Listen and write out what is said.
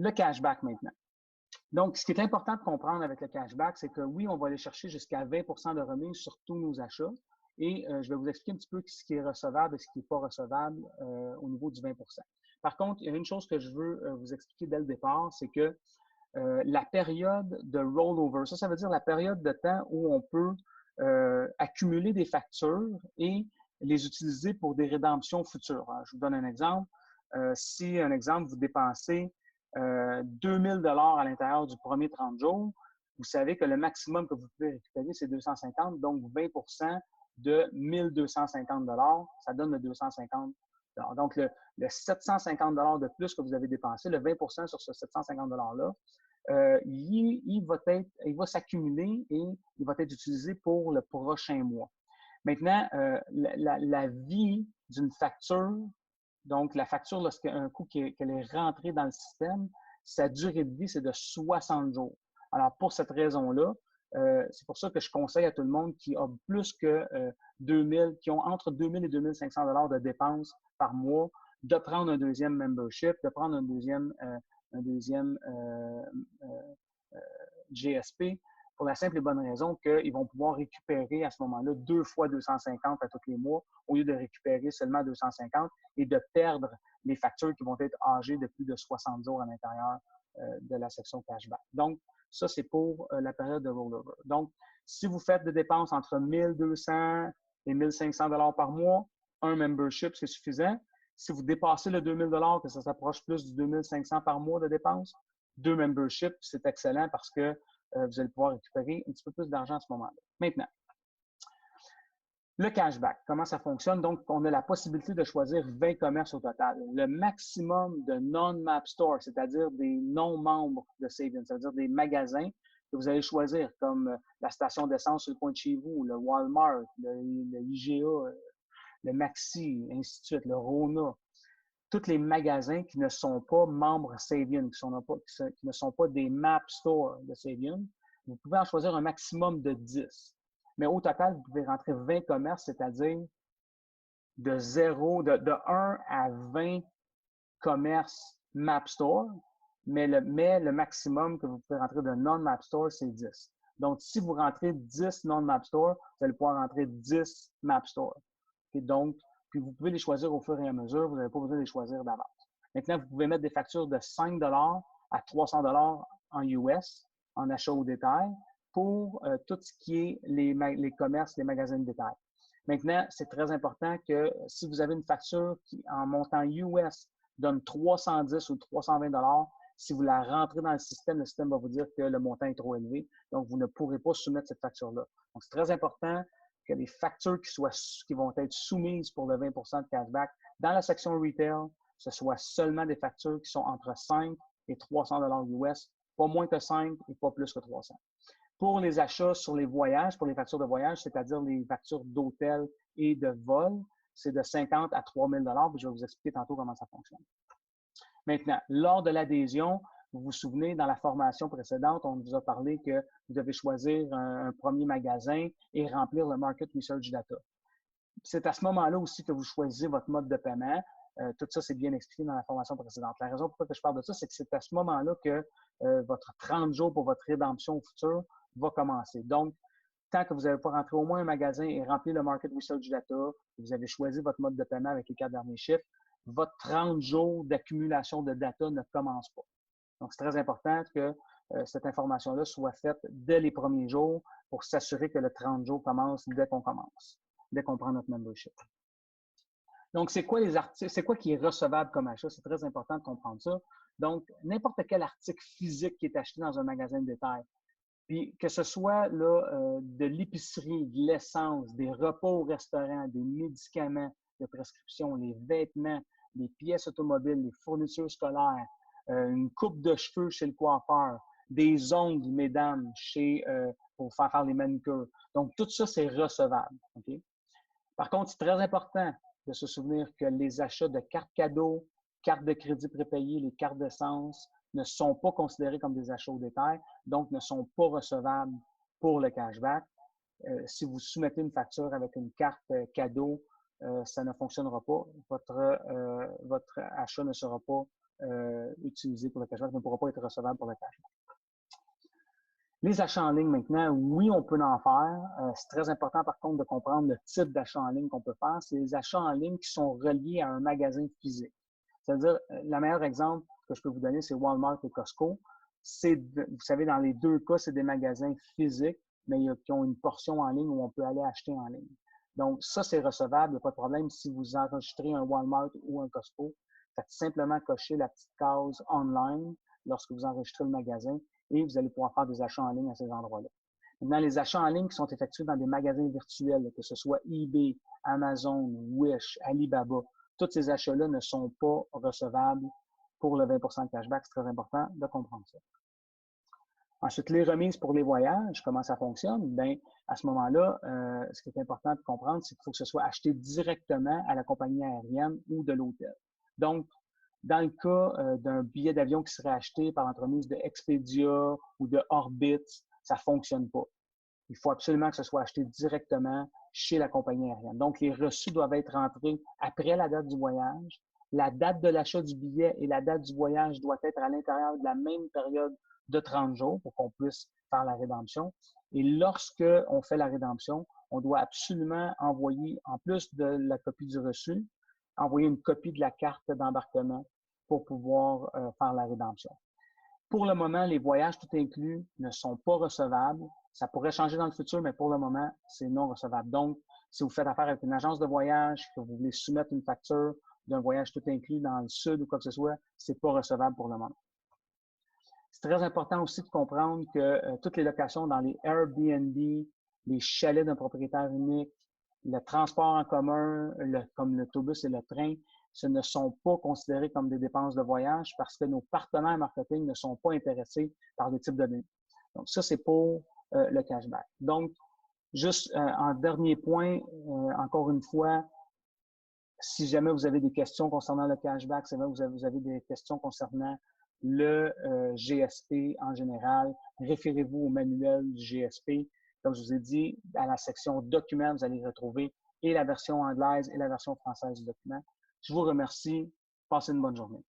Le cashback maintenant. Donc, ce qui est important de comprendre avec le cashback, c'est que oui, on va aller chercher jusqu'à 20 de remise sur tous nos achats. Et je vais vous expliquer un petit peu ce qui est recevable et ce qui n'est pas recevable au niveau du 20 Par contre, il y a une chose que je veux vous expliquer dès le départ, c'est que la période de rollover, ça veut dire la période de temps où on peut accumuler des factures et les utiliser pour des rédemptions futures. Alors, je vous donne un exemple. Si, un exemple, vous dépensez 2000 $ à l'intérieur du premier 30 jours, vous savez que le maximum que vous pouvez récupérer, c'est 250, donc 20 de 1250 $, ça donne le 250 $. Donc, le 750 $ de plus que vous avez dépensé, le 20 sur ce 750 $-là, il va s'accumuler et il va être utilisé pour le prochain mois. Maintenant, la vie d'une facture, donc la facture, lorsqu'un coup qu'elle est rentrée dans le système, sa durée de vie, c'est de 60 jours. Alors, pour cette raison-là, c'est pour ça que je conseille à tout le monde qui a plus que 2000, qui ont entre 2000 et 2500 $ de dépenses par mois, de prendre un deuxième membership, de prendre un deuxième GSP, pour la simple et bonne raison qu'ils vont pouvoir récupérer à ce moment-là 2 fois 250 à tous les mois, au lieu de récupérer seulement 250 et de perdre les factures qui vont être âgées de plus de 60 jours à l'intérieur de la section cashback. Donc, ça, c'est pour la période de rollover. Donc, si vous faites des dépenses entre 1200 et 1500 $ par mois, un membership, c'est suffisant. Si vous dépassez le 2000 $, que ça s'approche plus du 2500 par mois de dépenses, 2 memberships, c'est excellent parce que vous allez pouvoir récupérer un petit peu plus d'argent à ce moment-là. Maintenant, le cashback, comment ça fonctionne? Donc, on a la possibilité de choisir 20 commerces au total. Le maximum de non-map store, c'est-à-dire des non-membres de Savings, c'est-à-dire des magasins que vous allez choisir, comme la station d'essence sur le coin de chez vous, le Walmart, le IGA, le Maxi, ainsi de suite, le Rona. Tous les magasins qui ne sont pas membres Savings, qui ne sont pas des map stores de Savings, vous pouvez en choisir un maximum de 10. Mais au total, vous pouvez rentrer 20 commerces, c'est-à-dire de 1 à 20 commerces Map Store, mais le maximum que vous pouvez rentrer de non-Map Store, c'est 10. Donc, si vous rentrez 10 non-Map Store, vous allez pouvoir rentrer 10 Map Store. Et donc, puis vous pouvez les choisir au fur et à mesure, vous n'avez pas besoin de les choisir d'avance. Maintenant, vous pouvez mettre des factures de 5 $ à 300 $ en US, en achat au détail, pour tout ce qui est les commerces, les magasins de détail. Maintenant, c'est très important que si vous avez une facture qui, en montant US, donne 310 ou 320 $, si vous la rentrez dans le système va vous dire que le montant est trop élevé. Donc, vous ne pourrez pas soumettre cette facture-là. Donc, c'est très important que les factures qui vont être soumises pour le 20 de cashback dans la section retail, ce soit seulement des factures qui sont entre 5 et 300 $ US, pas moins que 5 et pas plus que 300. Pour les achats sur les voyages, pour les factures de voyage, c'est-à-dire les factures d'hôtel et de vol, c'est de 50 à 3000 $. Je vais vous expliquer tantôt comment ça fonctionne. Maintenant, lors de l'adhésion, vous vous souvenez, dans la formation précédente, on vous a parlé que vous devez choisir un premier magasin et remplir le Market Research Data. C'est à ce moment-là aussi que vous choisissez votre mode de paiement. Tout ça, c'est bien expliqué dans la formation précédente. La raison pourquoi je parle de ça, c'est que c'est à ce moment-là que votre 30 jours pour votre rédemption future va commencer. Donc, tant que vous n'avez pas rentré au moins un magasin et rempli le Market Research Data, vous avez choisi votre mode de paiement avec les 4 derniers chiffres, votre 30 jours d'accumulation de data ne commence pas. Donc, c'est très important que cette information-là soit faite dès les premiers jours pour s'assurer que le 30 jours commence dès qu'on commence, dès qu'on prend notre membership. Donc, c'est quoi les articles, c'est quoi qui est recevable comme achat? C'est très important de comprendre ça. Donc, n'importe quel article physique qui est acheté dans un magasin de détail, puis que ce soit là, de l'épicerie, de l'essence, des repas au restaurant, des médicaments de prescription, les vêtements, les pièces automobiles, les fournitures scolaires, une coupe de cheveux chez le coiffeur, des ongles, mesdames, pour faire les manucures. Donc, tout ça, c'est recevable. Okay? Par contre, c'est très important de se souvenir que les achats de cartes cadeaux, cartes de crédit prépayées, les cartes d'essence ne sont pas considérés comme des achats au détail, donc ne sont pas recevables pour le cashback. Si vous soumettez une facture avec une carte cadeau, ça ne fonctionnera pas. Votre achat ne sera pas utilisé pour le cashback ne pourra pas être recevable pour le cashback. Les achats en ligne maintenant, oui, on peut en faire. C'est très important par contre de comprendre le type d'achat en ligne qu'on peut faire. C'est les achats en ligne qui sont reliés à un magasin physique. C'est-à-dire, le meilleur exemple que je peux vous donner, c'est Walmart et Costco. Vous savez, dans les deux cas, c'est des magasins physiques, mais qui ont une portion en ligne où on peut aller acheter en ligne. Donc, ça, c'est recevable, il n'y a pas de problème. Si vous enregistrez un Walmart ou un Costco, faites simplement cocher la petite case online lorsque vous enregistrez le magasin et vous allez pouvoir faire des achats en ligne à ces endroits-là. Maintenant, les achats en ligne qui sont effectués dans des magasins virtuels, que ce soit eBay, Amazon, Wish, Alibaba, tous ces achats-là ne sont pas recevables pour le 20% de cashback. C'est très important de comprendre ça. Ensuite, les remises pour les voyages, comment ça fonctionne? Bien, à ce moment-là, ce qui est important de comprendre, c'est qu'il faut que ce soit acheté directement à la compagnie aérienne ou de l'hôtel. Donc, dans le cas d'un billet d'avion qui serait acheté par l'entremise de Expedia ou de Orbit, ça ne fonctionne pas. Il faut absolument que ce soit acheté directement chez la compagnie aérienne. Donc, les reçus doivent être rentrés après la date du voyage. La date de l'achat du billet et la date du voyage doivent être à l'intérieur de la même période de 30 jours pour qu'on puisse faire la rédemption. Et lorsque on fait la rédemption, on doit absolument envoyer, en plus de la copie du reçu, envoyer une copie de la carte d'embarquement pour pouvoir faire la rédemption. Pour le moment, les voyages tout inclus ne sont pas recevables. Ça pourrait changer dans le futur, mais pour le moment, c'est non recevable. Donc, si vous faites affaire avec une agence de voyage, que vous voulez soumettre une facture d'un voyage tout inclus dans le sud ou quoi que ce soit, c'est pas recevable pour le moment. C'est très important aussi de comprendre que toutes les locations dans les Airbnb, les chalets d'un propriétaire unique, le transport en commun, comme l'autobus et le train, ce ne sont pas considérés comme des dépenses de voyage parce que nos partenaires marketing ne sont pas intéressés par des types de données. Donc, ça, c'est pour le cashback. Donc, juste en dernier point, encore une fois, si jamais vous avez des questions concernant le cashback, si jamais vous avez des questions concernant le GSP en général, référez-vous au manuel du GSP. Comme je vous ai dit, à la section documents, vous allez retrouver et la version anglaise et la version française du document. Je vous remercie. Passez une bonne journée.